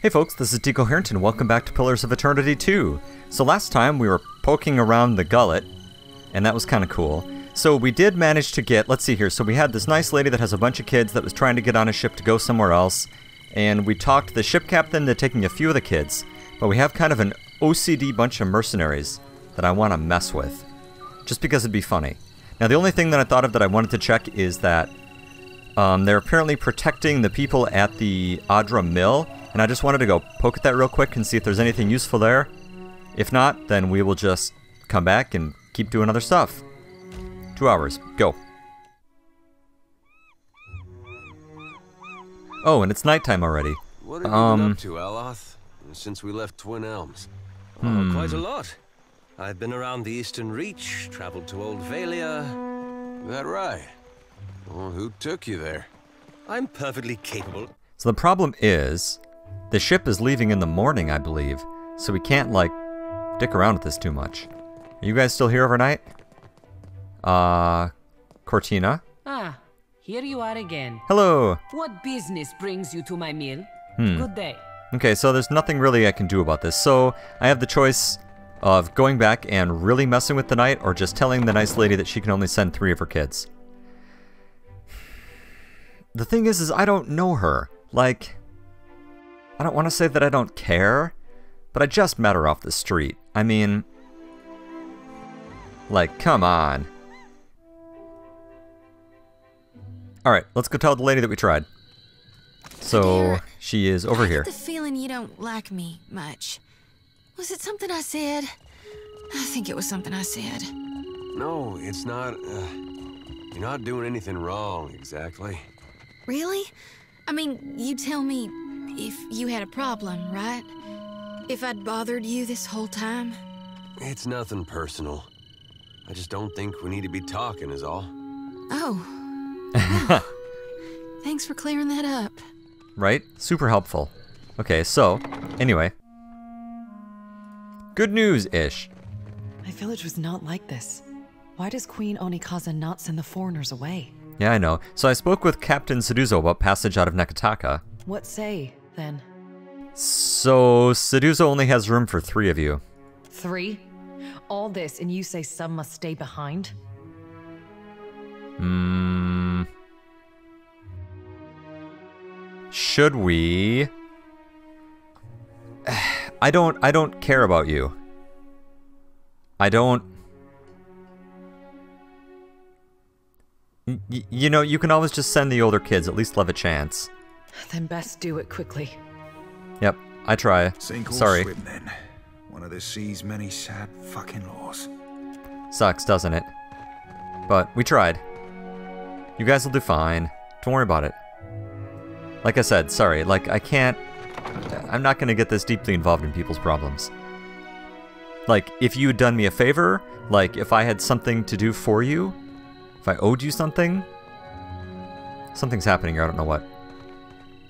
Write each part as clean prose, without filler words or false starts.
Hey folks, this is Decoherent and welcome back to Pillars of Eternity 2. So last time we were poking around the gullet, and that was kind of cool. So we did manage to get, let's see here, so we had this nice lady that has a bunch of kids that was trying to get on a ship to go somewhere else, and we talked the ship captain into taking a few of the kids, but we have kind of an OCD bunch of mercenaries that I want to mess with, just because it'd be funny. Now the only thing that I thought of that I wanted to check is that they're apparently protecting the people at the Adra Mill, and I just wanted to go poke at that real quick and see if there's anything useful there. If not, then we will just come back and keep doing other stuff. 2 hours. Go. Oh, and it's nighttime already. What have you been up to, Aloth, since we left Twin Elms? Oh, quite a lot. I've been around the Eastern Reach, traveled to Old Valia. That right? Well, who took you there? I'm perfectly capable. So the problem is, the ship is leaving in the morning, I believe, so we can't, like, dick around with this too much. Are you guys still here overnight? Cortina? Ah, here you are again. Hello! What business brings you to my mill? Good day. Okay, so there's nothing really I can do about this. So I have the choice of going back and really messing with the knight, or just telling the nice lady that she can only send 3 of her kids. The thing is I don't know her. Like, I don't want to say that I don't care, but I just met her off the street. I mean, like, come on. Alright, let's go tell the lady that we tried. So, she is over here. I get the feeling you don't like me much. Was it something I said? I think it was something I said. No, it's not, you're not doing anything wrong, exactly. Really? I mean, you tell me if you had a problem, right? If I'd bothered you this whole time? It's nothing personal. I just don't think we need to be talking is all. Oh. Well, thanks for clearing that up. Right? Super helpful. Okay, so, anyway. Good news-ish. My village was not like this. Why does Queen Onikaza not send the foreigners away? Yeah, I know. So I spoke with Captain Seduzo about passage out of Nekataka. What say, then? So, Seduzo only has room for 3 of you. 3? All this, and you say some must stay behind? Should we? I don't care about you. I don't... You know, you can always just send the older kids, at least they'll have a chance. Then best do it quickly. Yep, I try. Sink or Sorry. swim, then. One of the sea's many sad fucking laws. Sucks, doesn't it? But we tried. You guys will do fine. Don't worry about it. Like I said, sorry, like I can't... I'm not gonna get this deeply involved in people's problems. Like, if you had done me a favor, like if I had something to do for you, if I owed you something, something's happening here, I don't know what.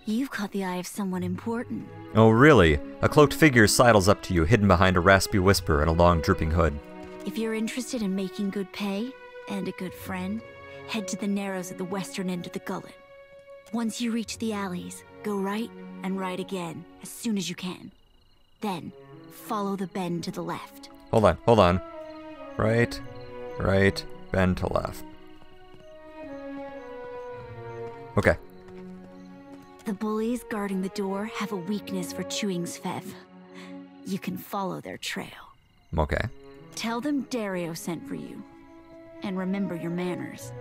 You've caught the eye of someone important. Oh really? A cloaked figure sidles up to you, hidden behind a raspy whisper and a long drooping hood. If you're interested in making good pay, and a good friend, head to the narrows at the western end of the gullet. Once you reach the alleys, go right and right again, as soon as you can. Then, follow the bend to the left. Hold on. Right, bend to left. Okay. The bullies guarding the door have a weakness for chewing Svev. You can follow their trail. Okay. Tell them Dario sent for you. And remember your manners.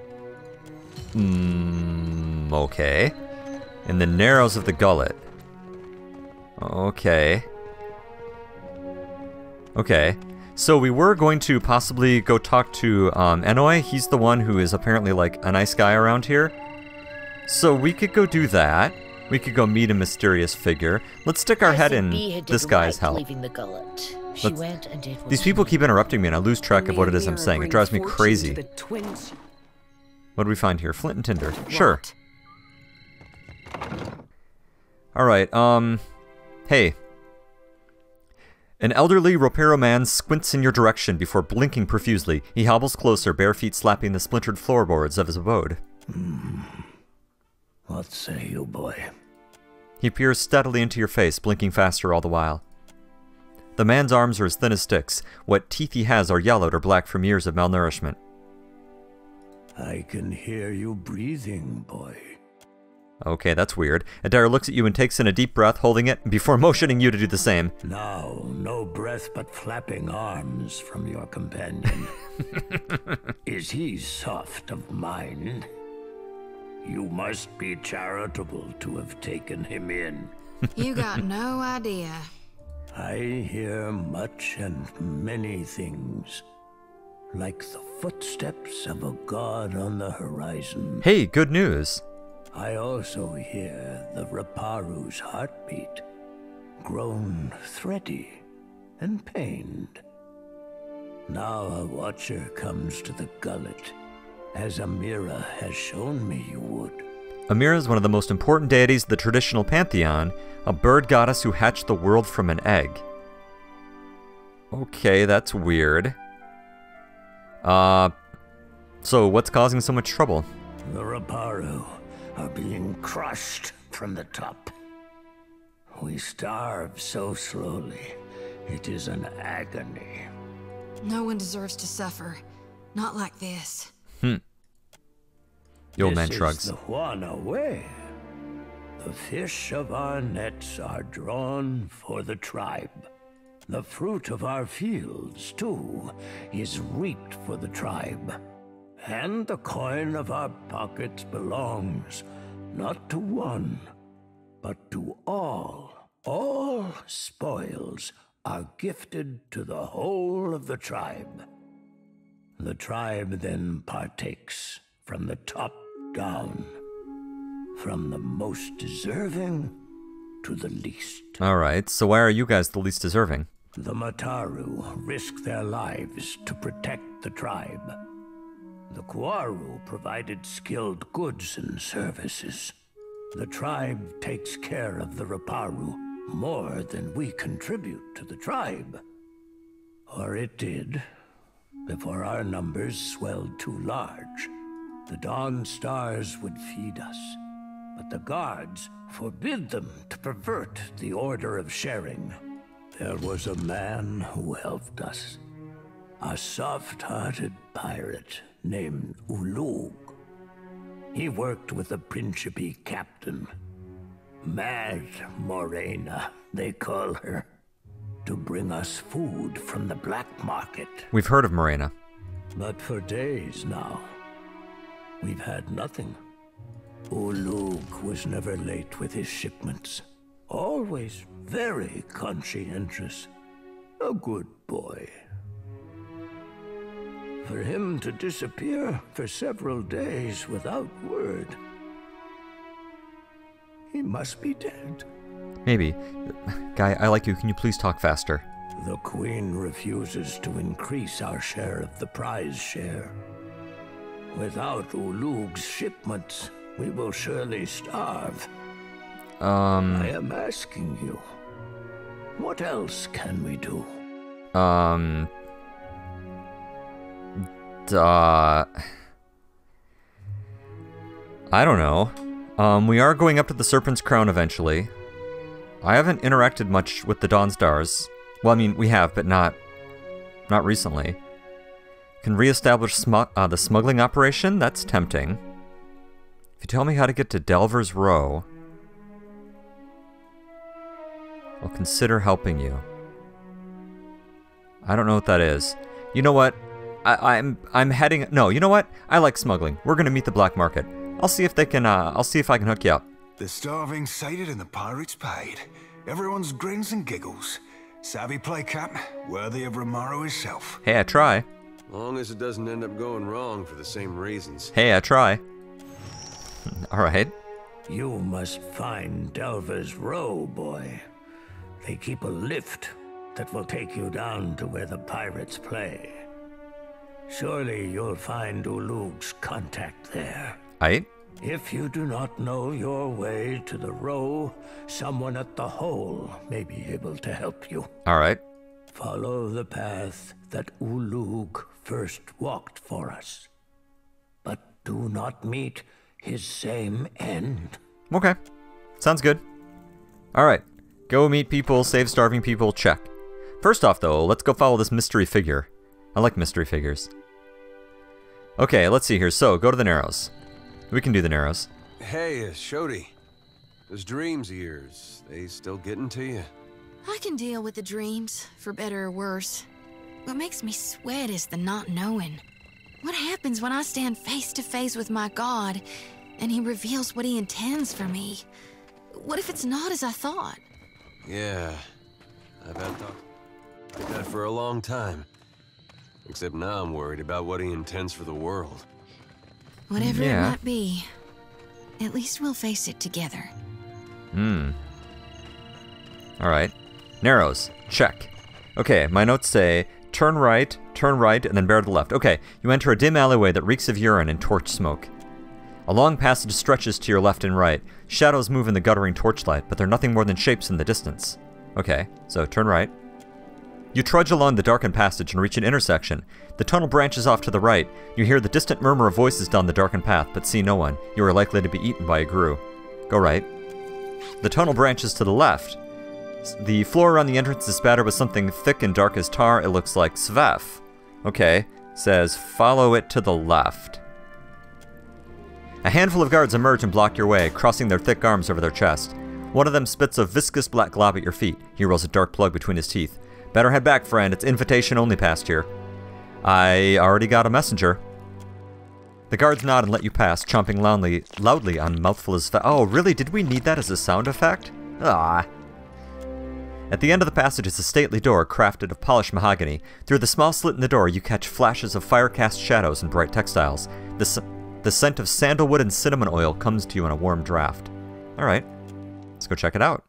Okay. In the narrows of the gullet. Okay. Okay. So we were going to possibly go talk to Enoy. He's the one who is apparently like a nice guy around here. So we could go do that. We could go meet a mysterious figure. Let's stick our head in this guy's help. Leaving the gullet. She went and did These people keep interrupting me and I lose track of what it is I'm saying. It drives me crazy. What do we find here? Flint and tinder. Sure. Alright, hey. An elderly Ropero man squints in your direction before blinking profusely. He hobbles closer, bare feet slapping the splintered floorboards of his abode. What say you, boy? He peers steadily into your face, blinking faster all the while. The man's arms are as thin as sticks. What teeth he has are yellowed or black from years of malnourishment. I can hear you breathing, boy. Okay, that's weird. Adair looks at you and takes in a deep breath, holding it, before motioning you to do the same. Now, no breath but flapping arms from your companion. Is he soft of mind? You must be charitable to have taken him in. You got no idea. I hear much and many things, like the footsteps of a god on the horizon. Hey, good news. I also hear the Raparu's heartbeat, grown thready and pained. Now a watcher comes to the gullet, as Amira has shown me you would. Amira is one of the most important deities of the traditional pantheon, a bird goddess who hatched the world from an egg. Okay, that's weird. So what's causing so much trouble? The Raparu are being crushed from the top. We starve so slowly, it is an agony. No one deserves to suffer. Not like this. The old man shrugs. This is the Juana way. The fish of our nets are drawn for the tribe. The fruit of our fields, too, is reaped for the tribe. And the coin of our pockets belongs not to one, but to all. All spoils are gifted to the whole of the tribe. The tribe then partakes from the top down, from the most deserving to the least. Alright, so why are you guys the least deserving? The Mataru risk their lives to protect the tribe. The Kuaru provided skilled goods and services. The tribe takes care of the Raparu more than we contribute to the tribe. Or it did, before our numbers swelled too large. The Dawn Stars would feed us, but the guards forbid them to pervert the order of sharing. There was a man who helped us, a soft-hearted pirate named Ulug. He worked with the Principe captain, Mad Morena, they call her, to bring us food from the black market. We've heard of Morena. But for days now, we've had nothing. Ulug was never late with his shipments. Always very conscientious. A good boy. For him to disappear for several days without word, he must be dead. Maybe. Guy, I like you. Can you please talk faster? The Queen refuses to increase our share of the prize share. Without Ulug's shipments, we will surely starve. I am asking you, what else can we do? I don't know. We are going up to the Serpent's Crown eventually. I haven't interacted much with the Dawn Stars. Well, I mean, we have, but not recently. Can reestablish the smuggling operation? That's tempting. If you tell me how to get to Delver's Row, I'll consider helping you. I don't know what that is. You know what? I'm heading. No, you know what? I like smuggling. We're gonna meet the black market. I'll see if they can. I'll see if I can hook you up. The starving sated and the pirates paid. Everyone's grins and giggles. Savvy play, Cap. Worthy of Romaro himself. Hey, I try. Long as it doesn't end up going wrong for the same reasons. Hey, I try. All right. You must find Delver's Row, boy. They keep a lift that will take you down to where the pirates play. Surely you'll find Ulug's contact there. Aight. If you do not know your way to the Row, someone at the Hole may be able to help you. Alright. Follow the path that Ulug first walked for us. But do not meet his same end. Okay. Sounds good. Alright. Go meet people, save starving people, check. First off, though, let's go follow this mystery figure. I like mystery figures. Okay, let's see here. So, go to the Narrows. We can do the Narrows. Hey, Shodi. Those dreams of yours, they still getting to you? I can deal with the dreams, for better or worse. What makes me sweat is the not knowing. What happens when I stand face to face with my God, and he reveals what he intends for me? What if it's not as I thought? Yeah, I've had thought like that for a long time. Except now I'm worried about what he intends for the world. Whatever it might be, at least we'll face it together. Alright. Narrows. Check. Okay, my notes say, turn right, and then bear to the left. Okay, you enter a dim alleyway that reeks of urine and torch smoke. A long passage stretches to your left and right. Shadows move in the guttering torchlight, but they're nothing more than shapes in the distance. Okay, so turn right. You trudge along the darkened passage and reach an intersection. The tunnel branches off to the right. You hear the distant murmur of voices down the darkened path, but see no one. You are likely to be eaten by a grue. Go right. The tunnel branches to the left. The floor around the entrance is spattered with something thick and dark as tar. It looks like svef. Okay, says follow it to the left. A handful of guards emerge and block your way, crossing their thick arms over their chest. One of them spits a viscous black glob at your feet. He rolls a dark plug between his teeth. Better head back, friend. It's invitation only past here. I already got a messenger. The guards nod and let you pass, chomping loudly on mouthful of svef. Oh, really? Did we need that as a sound effect? Ah. At the end of the passage is a stately door crafted of polished mahogany. Through the small slit in the door, you catch flashes of fire-cast shadows and bright textiles. The scent of sandalwood and cinnamon oil comes to you in a warm draft. Alright, let's go check it out.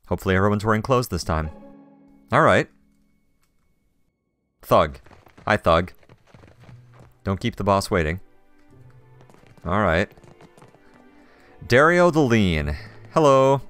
Hopefully everyone's wearing clothes this time. Alright. Thug. Hi, Thug. Don't keep the boss waiting. Alright. Dario the Lean. Hello.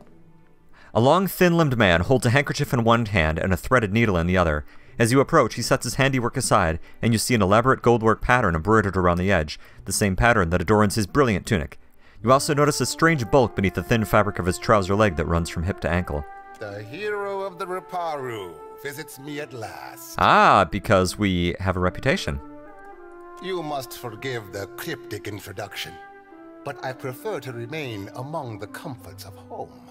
A long, thin-limbed man holds a handkerchief in one hand and a threaded needle in the other. As you approach, he sets his handiwork aside, and you see an elaborate goldwork pattern embroidered around the edge, the same pattern that adorns his brilliant tunic. You also notice a strange bulk beneath the thin fabric of his trouser leg that runs from hip to ankle. The hero of the Reparu visits me at last. Ah, because we have a reputation. You must forgive the cryptic introduction, but I prefer to remain among the comforts of home.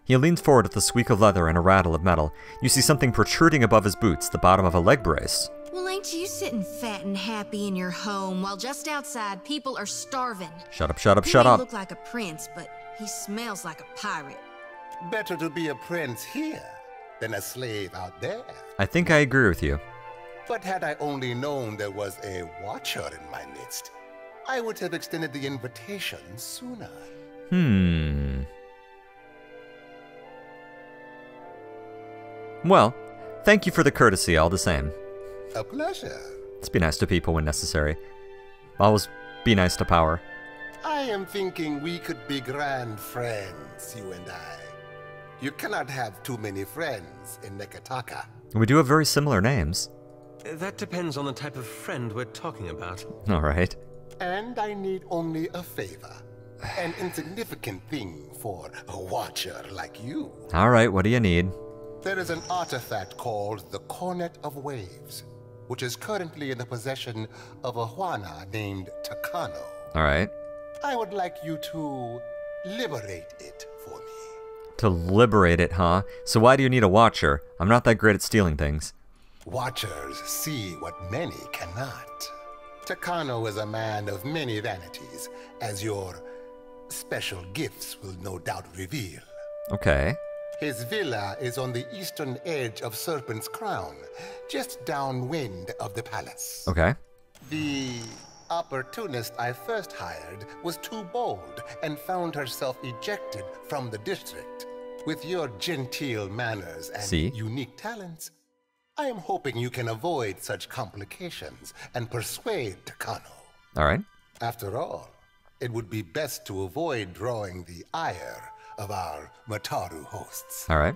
He leans forward with a squeak of leather and a rattle of metal. You see something protruding above his boots, the bottom of a leg brace. Well, ain't you sitting fat and happy in your home while just outside people are starving? Shut up, shut up, He shut may up. look like a prince, but he smells like a pirate. Better to be a prince here than a slave out there. I think I agree with you. But had I only known there was a watcher in my midst, I would have extended the invitation sooner. Well, thank you for the courtesy all the same. A pleasure. Let's be nice to people when necessary. Always be nice to power. I am thinking we could be grand friends, you and I. You cannot have too many friends in Nekataka. We do have very similar names. That depends on the type of friend we're talking about. Alright. And I need only a favor. An insignificant thing for a watcher like you. Alright, what do you need? There is an artifact called the Cornet of Waves, which is currently in the possession of a Juana named Takano. Alright. I would like you to liberate it for me. To liberate it, huh? So why do you need a watcher? I'm not that great at stealing things. Watchers see what many cannot. Takano is a man of many vanities, as your special gifts will no doubt reveal. Okay. His villa is on the eastern edge of Serpent's Crown, just downwind of the palace. Okay. The opportunist I first hired was too bold and found herself ejected from the district. With your genteel manners and unique talents, I am hoping you can avoid such complications and persuade Takano. Alright. After all, it would be best to avoid drawing the ire of our Mataru hosts. Alright.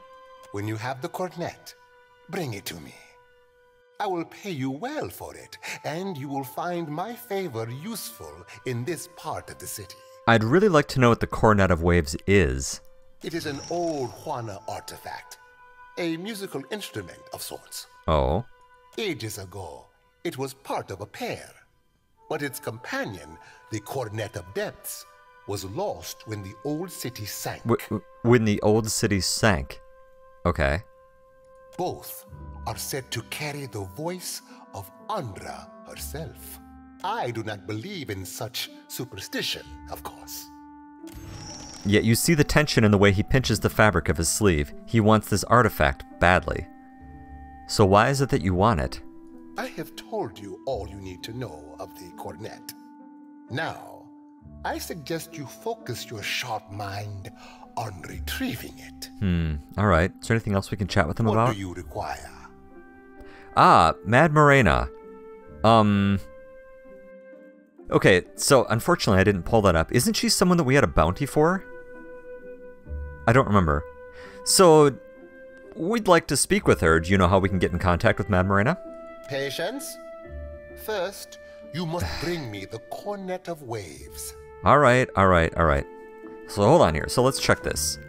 When you have the cornet, bring it to me. I will pay you well for it, and you will find my favor useful in this part of the city. I'd really like to know what the Cornet of Waves is. It is an old Juana artifact. A musical instrument of sorts. Oh. Ages ago, it was part of a pair. But its companion, the Cornet of Depths, was lost when the old city sank. When the old city sank. Okay. Both are said to carry the voice of Andra herself. I do not believe in such superstition, of course. Yet you see the tension in the way he pinches the fabric of his sleeve. He wants this artifact badly. So why is it that you want it? I have told you all you need to know of the Cornet. Now, I suggest you focus your sharp mind on retrieving it. Alright. Is there anything else we can chat with him about? What do you require? Ah, Mad Morena. Okay, so unfortunately I didn't pull that up. Isn't she someone that we had a bounty for? I don't remember. So, we'd like to speak with her. Do you know how we can get in contact with Mad Morena? Patience. First, you must bring me the Cornet of Waves. Alright. So hold on here. So let's check this.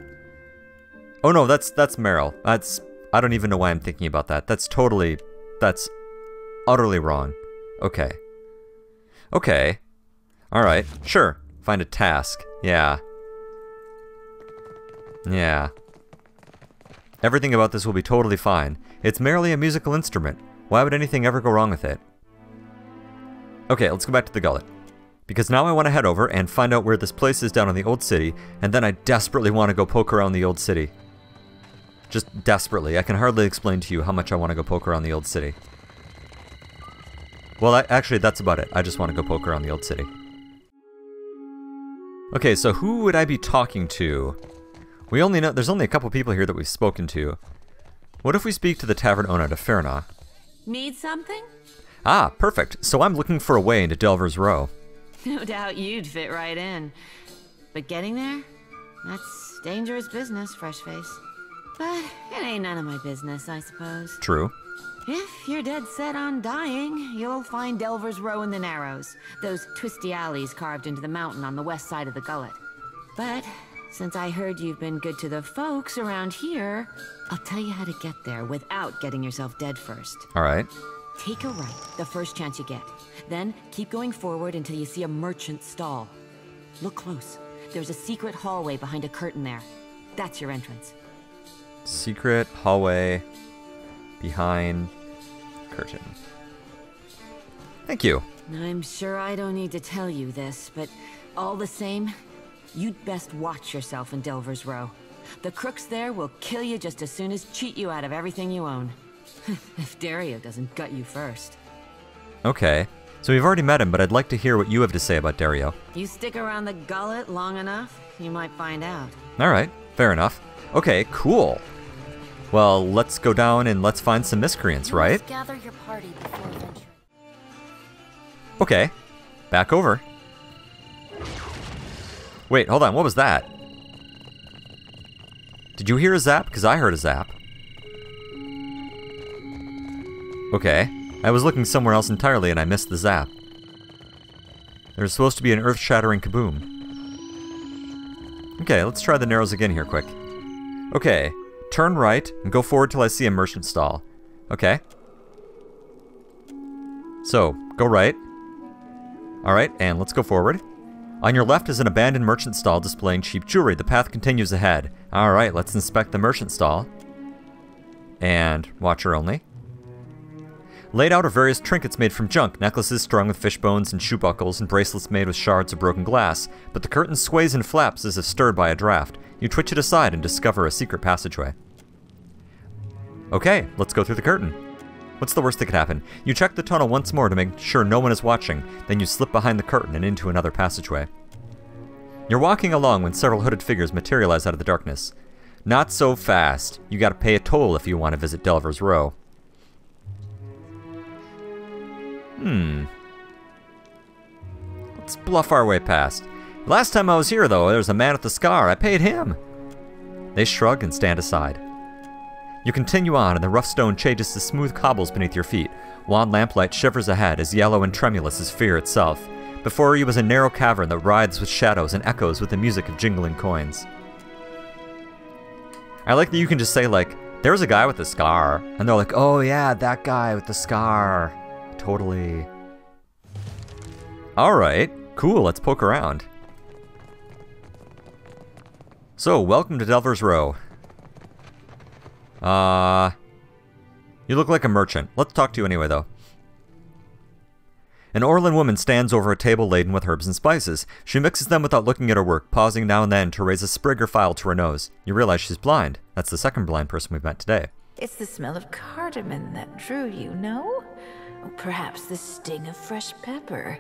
Oh no, that's Meryl. I don't even know why I'm thinking about that. That's utterly wrong. Okay. Alright, sure. Find a task. Yeah. Everything about this will be totally fine. It's merely a musical instrument. Why would anything ever go wrong with it? Okay, let's go back to the gullet. Because now I want to head over and find out where this place is down in the old city, and then I desperately want to go poke around the old city. Just desperately. I can hardly explain to you how much I want to go poke around the old city. Well, actually, that's about it. I just want to go poke around the old city. Okay, so who would I be talking to? We only know there's only a couple people here that we've spoken to. What if we speak to the tavern owner to Ferna? Need something? Ah, perfect. So I'm looking for a way into Delver's Row. No doubt you'd fit right in. But getting there? That's dangerous business, Freshface. But it ain't none of my business, I suppose. True. If you're dead set on dying, you'll find Delver's Row in the Narrows. Those twisty alleys carved into the mountain on the west side of the gullet. But since I heard you've been good to the folks around here, I'll tell you how to get there without getting yourself dead first. Alright. Take a right the first chance you get. Then keep going forward until you see a merchant stall. Look close. There's a secret hallway behind a curtain there. That's your entrance. Secret hallway behind curtain. Thank you. I'm sure I don't need to tell you this, but all the same, you'd best watch yourself in Delver's Row. The crooks there will kill you just as soon as cheat you out of everything you own. If Dario doesn't gut you first. Okay. So we've already met him, but I'd like to hear what you have to say about Dario. You stick around the gullet long enough, you might find out. Alright, fair enough. Okay, cool. Well, let's go down and let's find some miscreants, right? Gather your party before venturing. Okay, back over. Wait, hold on, what was that? Did you hear a zap? Because I heard a zap. Okay, I was looking somewhere else entirely and I missed the zap. There's supposed to be an earth-shattering kaboom. Okay, let's try the Narrows again here quick. Okay, turn right and go forward till I see a merchant stall. Okay. So, go right. Alright, and let's go forward. On your left is an abandoned merchant stall displaying cheap jewelry. The path continues ahead. Alright, let's inspect the merchant stall. And watcher only. Laid out are various trinkets made from junk, necklaces strung with fish bones and shoe buckles, and bracelets made with shards of broken glass. But the curtain sways and flaps as if stirred by a draft. You twitch it aside and discover a secret passageway. Okay, let's go through the curtain. What's the worst that could happen? You check the tunnel once more to make sure no one is watching, then you slip behind the curtain and into another passageway. You're walking along when several hooded figures materialize out of the darkness. Not so fast. You gotta pay a toll if you want to visit Delver's Row. Let's bluff our way past. Last time I was here, though, there was a man with a scar. I paid him. They shrug and stand aside. You continue on, and the rough stone changes to smooth cobbles beneath your feet. Wan lamplight shivers ahead, as yellow and tremulous as fear itself. Before you is a narrow cavern that writhes with shadows and echoes with the music of jingling coins. I like that you can just say, like, there's a guy with a scar. And they're like, oh yeah, that guy with the scar. Totally. Alright, cool, let's poke around. So, welcome to Delver's Row. You look like a merchant. Let's talk to you anyway, though. An Orlan woman stands over a table laden with herbs and spices. She mixes them without looking at her work, pausing now and then to raise a sprig or file to her nose. You realize she's blind. That's the second blind person we've met today. It's the smell of cardamom that drew you, no? Or perhaps the sting of fresh pepper.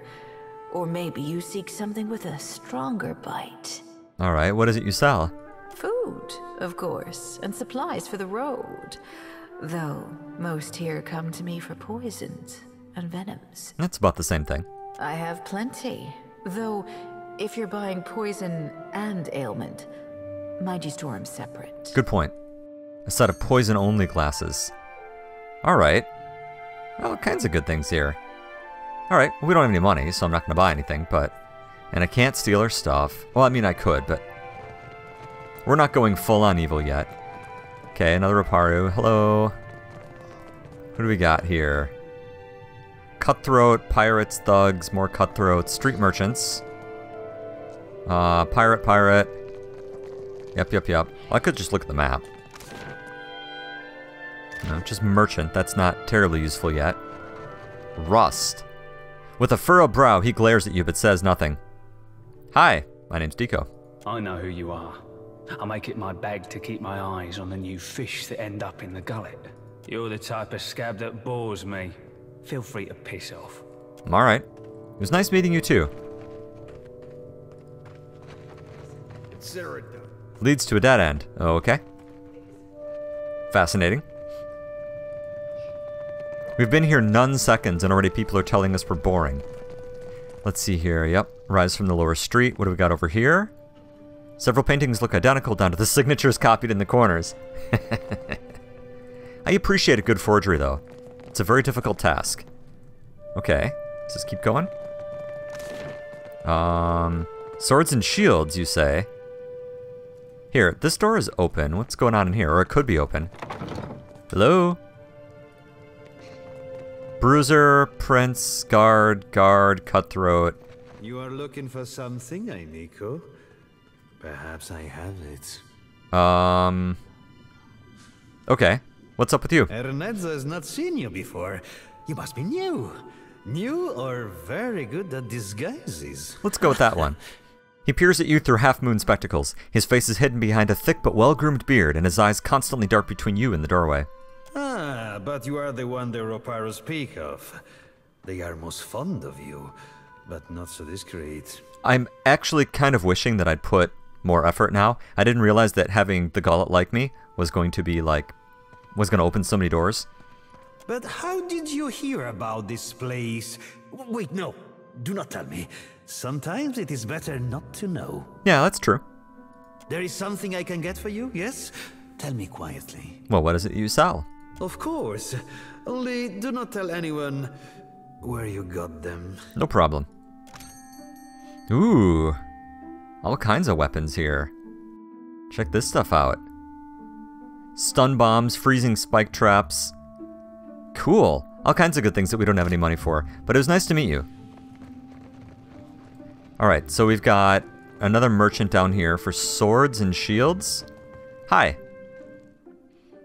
Or maybe you seek something with a stronger bite. Alright, what is it you sell? Food, of course, and supplies for the road. Though most here come to me for poisons and venoms. That's about the same thing. I have plenty. Though, if you're buying poison and ailment, mind you store them separate. Good point. A set of poison-only glasses. Alright. All kinds of good things here. Alright, well, we don't have any money, so I'm not going to buy anything, but... And I can't steal her stuff. Well, I mean, I could, but... We're not going full-on evil yet. Okay, another Reparu. Hello. What do we got here? Cutthroat, pirates, thugs, more cutthroats, street merchants. Pirate. Yep. Well, I could just look at the map. No, just merchant. That's not terribly useful yet. Rust. With a furrowed brow, he glares at you but says nothing. Hi, my name's Deco. I know who you are. I make it my bag to keep my eyes on the new fish that end up in the gullet. You're the type of scab that bores me. Feel free to piss off. Alright. It was nice meeting you too. Leads to a dead end. Okay. Fascinating. We've been here none seconds and already people are telling us we're boring. Let's see here. Yep. Rise from the lower street. What do we got over here? Several paintings look identical down to the signatures copied in the corners. I appreciate a good forgery though. It's a very difficult task. Okay. Let's just keep going. Swords and shields, you say? Here, this door is open. What's going on in here? Or it could be open. Hello? Bruiser, prince, guard, cutthroat. You are looking for something, eh, Nico? Perhaps I have it. Okay. What's up with you? Ernezzo has not seen you before. You must be new. New or very good at disguises. Let's go with that one. He peers at you through half-moon spectacles. His face is hidden behind a thick but well-groomed beard, and his eyes constantly dart between you and the doorway. Ah, but you are the one the Roparos speak of. They are most fond of you, but not so discreet. I'm actually kind of wishing that I'd put more effort now. I didn't realize that having the gullet like me was going to be like... was going to open so many doors. But how did you hear about this place? Wait, no. Do not tell me. Sometimes it is better not to know. Yeah, that's true. There is something I can get for you, yes? Tell me quietly. Well, what is it you sell? Of course. Only do not tell anyone where you got them. No problem. Ooh. All kinds of weapons here. Check this stuff out. Stun bombs, freezing spike traps. Cool. All kinds of good things that we don't have any money for. But it was nice to meet you. Alright, so we've got another merchant down here for swords and shields. Hi.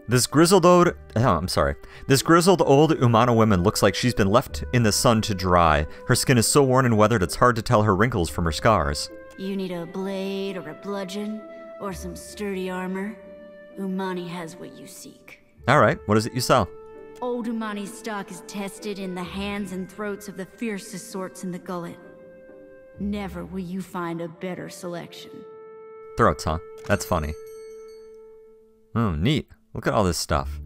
This grizzled old Umano woman looks like she's been left in the sun to dry. Her skin is so worn and weathered it's hard to tell her wrinkles from her scars. You need a blade or a bludgeon or some sturdy armor. Umani has what you seek. Alright, what is it you sell? Old Umani's stock is tested in the hands and throats of the fiercest sorts in the gullet. Never will you find a better selection. Throats, huh? That's funny. Oh, neat. Look at all this stuff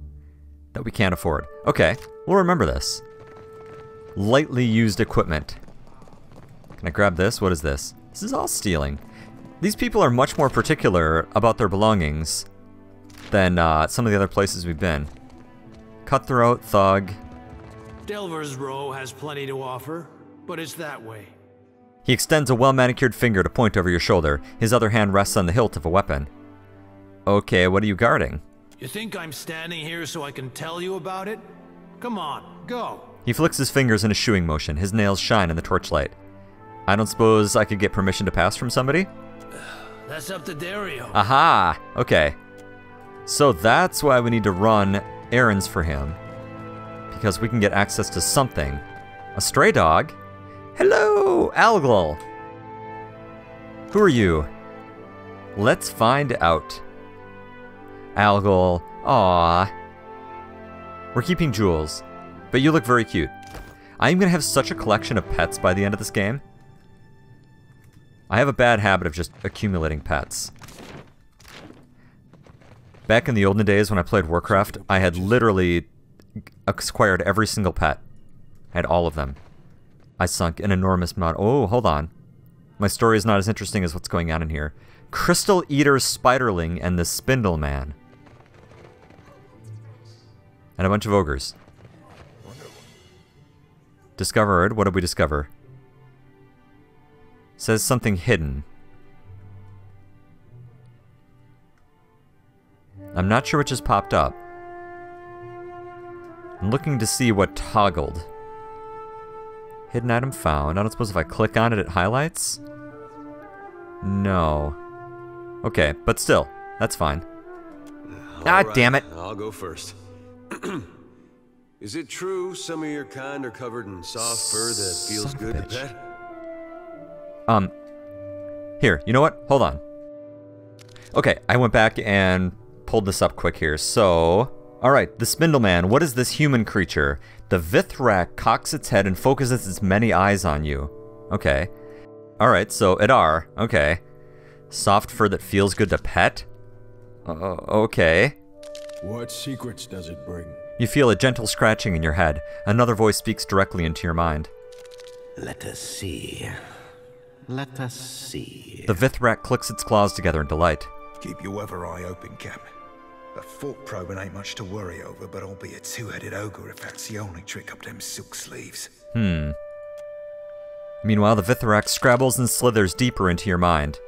that we can't afford. Okay, we'll remember this. Lightly used equipment. Can I grab this? What is this? This is all stealing. These people are much more particular about their belongings than some of the other places we've been. Cutthroat, thug. Delver's Row has plenty to offer, but it's that way. He extends a well-manicured finger to point over your shoulder. His other hand rests on the hilt of a weapon. Okay, what are you guarding? You think I'm standing here so I can tell you about it? Come on, go. He flicks his fingers in a shooing motion. His nails shine in the torchlight. I don't suppose I could get permission to pass from somebody? That's up to Dario. Aha! Okay. So that's why we need to run errands for him. Because we can get access to something. A stray dog? Hello, Alglol! Who are you? Let's find out. Algol. Aww. We're keeping Jules, but you look very cute. I'm gonna have such a collection of pets by the end of this game. I have a bad habit of just accumulating pets. Back in the olden days when I played Warcraft, I had literally acquired every single pet. I had all of them. I sunk an enormous amount. Oh, hold on. My story is not as interesting as what's going on in here. Crystal Eater Spiderling and the Spindle Man. And a bunch of ogres. Discovered. What did we discover? Says something hidden. I'm not sure which has popped up. I'm looking to see what toggled. Hidden item found. I don't suppose if I click on it, it highlights? No. Okay, but still, that's fine. Ah, right, damn it. I'll go first. Is it true some of your kind are covered in soft fur that feels good to pet? Here, you know what? Hold on. Okay, I went back and pulled this up quick here. So, alright, the Spindleman. What is this human creature? The Vithrak cocks its head and focuses its many eyes on you. Okay. Alright, so Idar. Okay. Soft fur that feels good to pet? Okay. What secrets does it bring? You feel a gentle scratching in your head. Another voice speaks directly into your mind. Let us see. Let us see. The Vithrak clicks its claws together in delight. Keep your weather eye open, Cap. A fork probing ain't much to worry over, but I'll be a two-headed ogre if that's the only trick up them silk sleeves. Meanwhile, the Vithrak scrabbles and slithers deeper into your mind.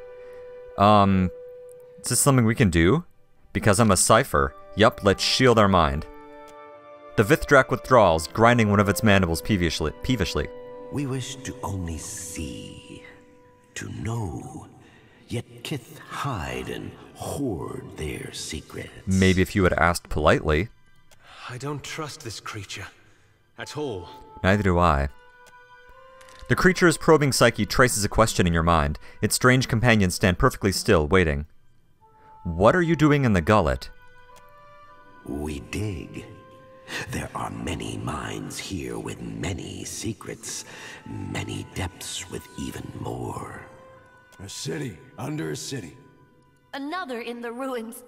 Is this something we can do? Because I'm a cipher. Yup, let's shield our mind. The Vithrak withdraws, grinding one of its mandibles peevishly. We wish to only see, to know, yet kith hide and hoard their secrets. Maybe if you had asked politely. I don't trust this creature. At all. Neither do I. The creature's probing psyche traces a question in your mind. Its strange companions stand perfectly still, waiting. What are you doing in the gullet? We dig. There are many minds here with many secrets, many depths with even more. A city under a city. Another in the ruins.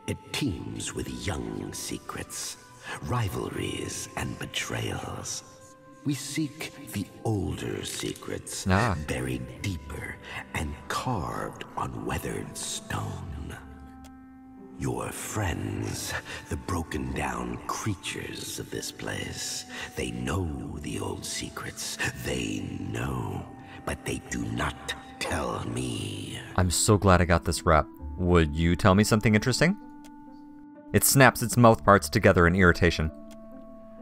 It teems with young secrets, rivalries and betrayals. We seek the older secrets, buried deeper and carved on weathered stone. Your friends, the broken down creatures of this place, they know the old secrets. They know, but they do not tell me. I'm so glad I got this rep. Would you tell me something interesting? It snaps its mouth parts together in irritation.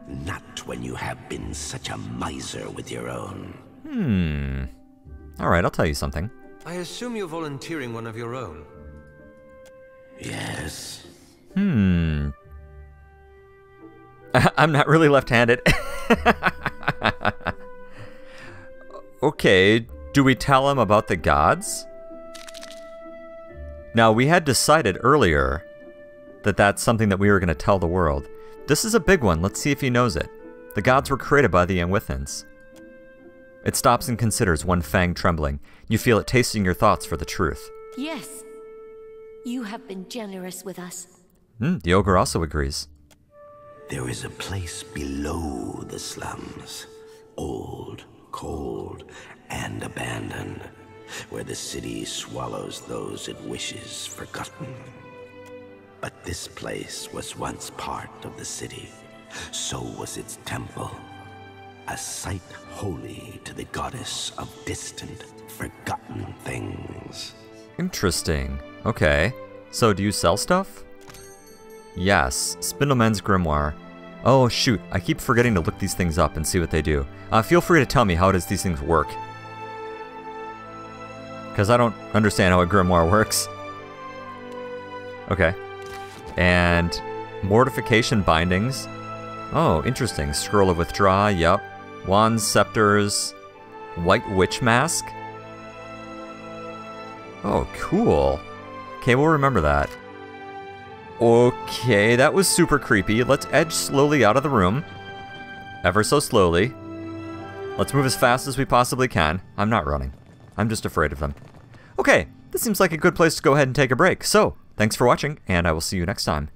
Not when you have been such a miser with your own. Alright, I'll tell you something. I assume you're volunteering one of your own. Yes. I'm not really left-handed. Okay, do we tell him about the gods? Now, we had decided earlier that that's something that we were going to tell the world. This is a big one. Let's see if he knows it. The gods were created by the Amwithans. It stops and considers, one fang trembling. You feel it tasting your thoughts for the truth. Yes. You have been generous with us. The ogre also agrees. There is a place below the slums. Old, cold, and abandoned. Where the city swallows those it wishes forgotten. But this place was once part of the city. So was its temple. A site holy to the goddess of distant, forgotten things. Interesting. Okay. So, do you sell stuff? Yes. Spindleman's Grimoire. Oh, shoot. I keep forgetting to look these things up and see what they do. Feel free to tell me how does these things work. Because I don't understand how a grimoire works. Okay. And mortification bindings. Oh, interesting. Scroll of Withdraw, yep. Wands, scepters, White Witch Mask. Oh, cool. Okay, we'll remember that. Okay, that was super creepy. Let's edge slowly out of the room. Ever so slowly. Let's move as fast as we possibly can. I'm not running. I'm just afraid of them. Okay, this seems like a good place to go ahead and take a break. So, thanks for watching, and I will see you next time.